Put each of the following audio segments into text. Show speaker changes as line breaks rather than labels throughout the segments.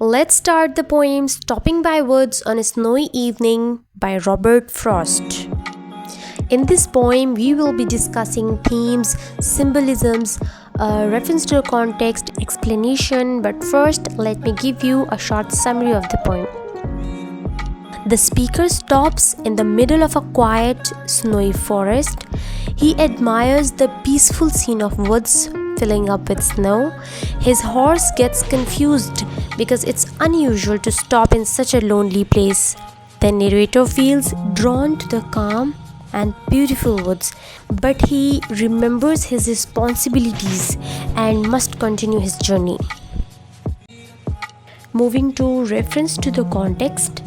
Let's start the poem Stopping by Woods on a Snowy Evening by Robert Frost. In this poem, we will be discussing themes, symbolisms, reference to context, explanation, but first, let me give you a short summary of the poem. The speaker stops in the middle of a quiet, snowy forest. He admires the peaceful scene of woods filling up with snow. His horse gets confused because it's unusual to stop in such a lonely place. The narrator feels drawn to the calm and beautiful woods, but he remembers his responsibilities and must continue his journey. Moving to reference to the context,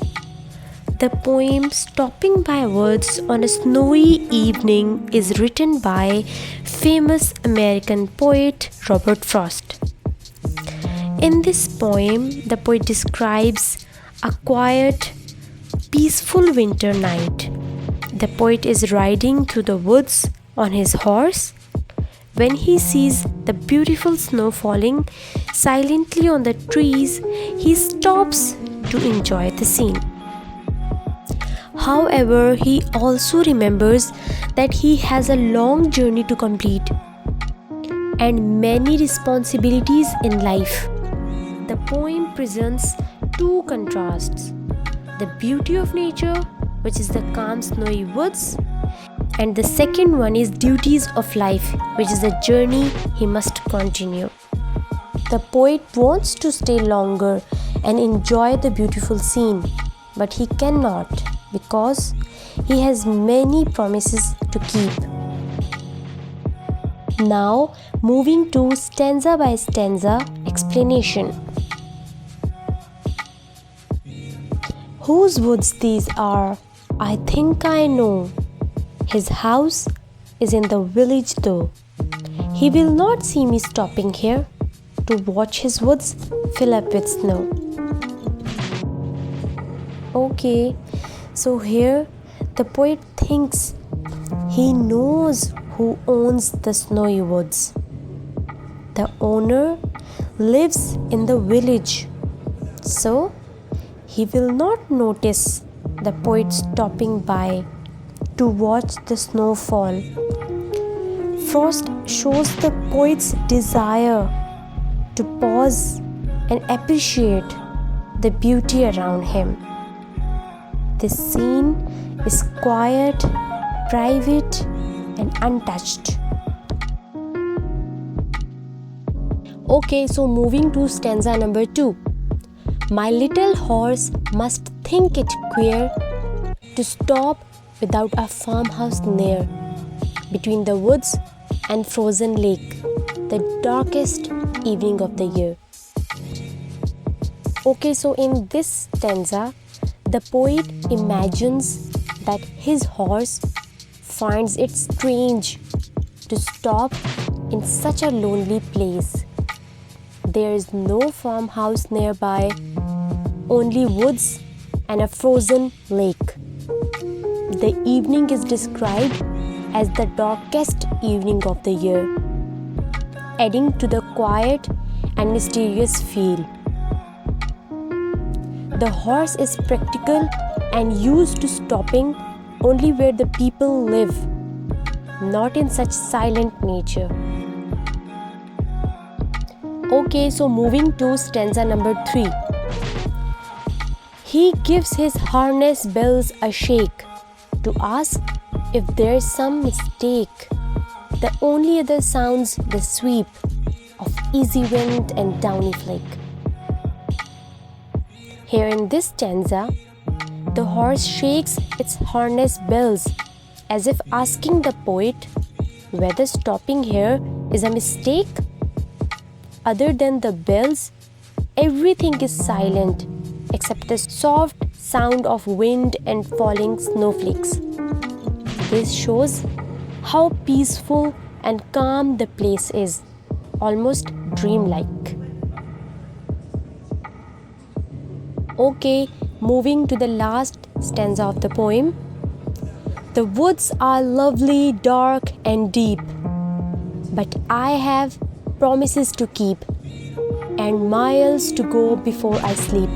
the poem Stopping by Woods on a Snowy Evening is written by famous American poet Robert Frost. In this poem, the poet describes a quiet, peaceful winter night. The poet is riding through the woods on his horse. When he sees the beautiful snow falling silently on the trees, he stops to enjoy the scene. However, he also remembers that he has a long journey to complete and many responsibilities in life. The poem presents two contrasts: the beauty of nature, which is the calm snowy woods, and the second one is duties of life, which is a journey he must continue. The poet wants to stay longer and enjoy the beautiful scene, but he cannot because he has many promises to keep. Now, moving to stanza by stanza explanation. Whose woods these are? I think I know. His house is in the village though. He will not see me stopping here to watch his woods fill up with snow. Okay, so here the poet thinks he knows who owns the snowy woods. The owner lives in the village, so he will not notice the poet stopping by to watch the snow fall. Frost shows the poet's desire to pause and appreciate the beauty around him. This scene is quiet, private, and untouched. Okay, so moving to stanza number 2. My little horse must think it queer to stop without a farmhouse near, between the woods and frozen lake, the darkest evening of the year. Okay, so in this stanza, the poet imagines that his horse finds it strange to stop in such a lonely place. There is no farmhouse nearby, only woods and a frozen lake. The evening is described as the darkest evening of the year, adding to the quiet and mysterious feel. The horse is practical and used to stopping only where the people live, not in such silent nature. Okay, so moving to stanza number 3. He gives his harness bells a shake to ask if there's some mistake. The only other sounds the sweep of easy wind and downy flake. Here in this stanza, the horse shakes its harness bells as if asking the poet whether stopping here is a mistake. Other than the bells, everything is silent except the soft sound of wind and falling snowflakes. This shows how peaceful and calm the place is, almost dreamlike. Okay, moving to the last stanza of the poem. The woods are lovely, dark and deep, but I have promises to keep, and miles to go before I sleep.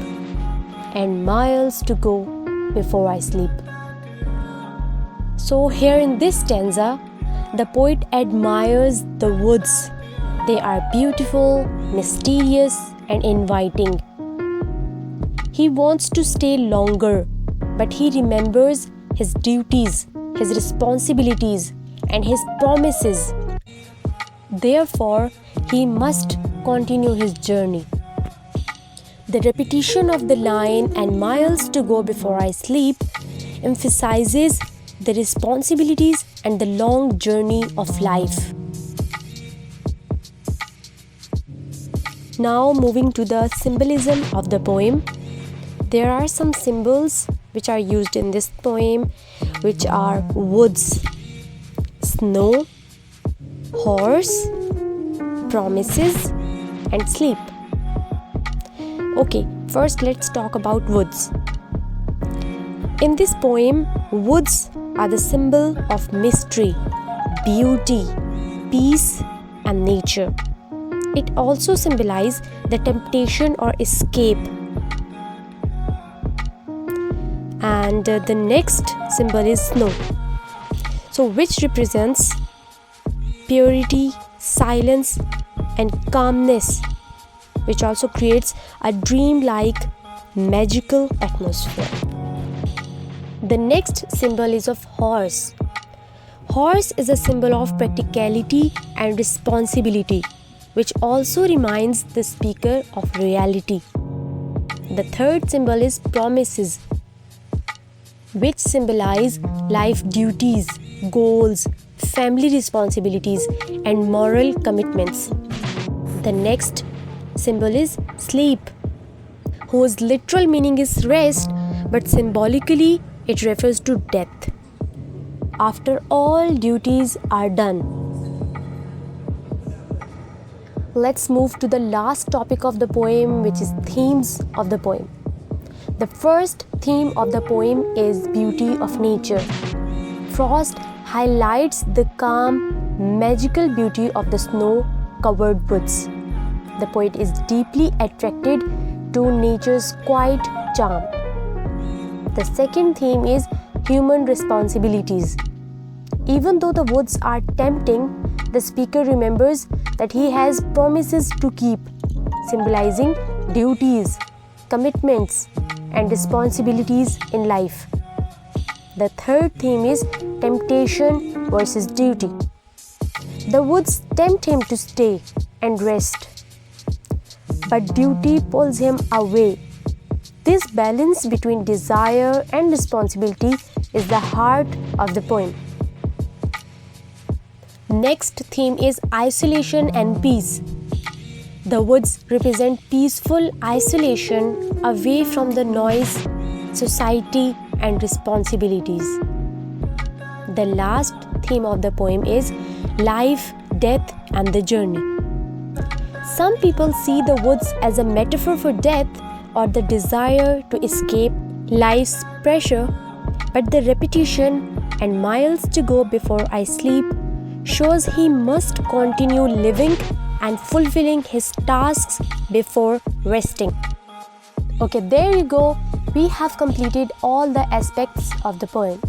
And miles to go before I sleep. So here in this stanza, the poet admires the woods. They are beautiful, mysterious, and inviting. He wants to stay longer, but he remembers his duties, his responsibilities, and his promises. Therefore, he must continue his journey. The repetition of the line "and miles to go before I sleep" emphasizes the responsibilities and the long journey of life. Now moving to the symbolism of the poem. There are some symbols which are used in this poem, which are woods, snow, horse, promises, and sleep. Okay, first let's talk about woods. In this poem, woods are the symbol of mystery, beauty, peace, and nature. It also symbolizes the temptation or escape. And the next symbol is snow, so which represents purity, silence, and calmness, which also creates a dream-like magical atmosphere. The next symbol is of horse. Horse is a symbol of practicality and responsibility, which also reminds the speaker of reality. The third symbol is promises, which symbolize life duties, goals, family responsibilities, and moral commitments. The next symbol is sleep, whose literal meaning is rest, but symbolically it refers to death. After all duties are done. Let's move to the last topic of the poem, which is themes of the poem. The first theme of the poem is beauty of nature. Frost highlights the calm, magical beauty of the snow-covered woods. The poet is deeply attracted to nature's quiet charm. The second theme is human responsibilities. Even though the woods are tempting, the speaker remembers that he has promises to keep, symbolizing duties, commitments, and responsibilities in life. The third theme is temptation versus duty. The woods tempt him to stay and rest, but duty pulls him away. This balance between desire and responsibility is the heart of the poem. Next theme is isolation and peace. The woods represent peaceful isolation away from the noise, society, and responsibilities. The last theme of the poem is life, death, and the journey. Some people see the woods as a metaphor for death or the desire to escape life's pressure, but the repetition "and miles to go before I sleep" shows he must continue living and fulfilling his tasks before resting. Okay, there you go. We have completed all the aspects of the poem.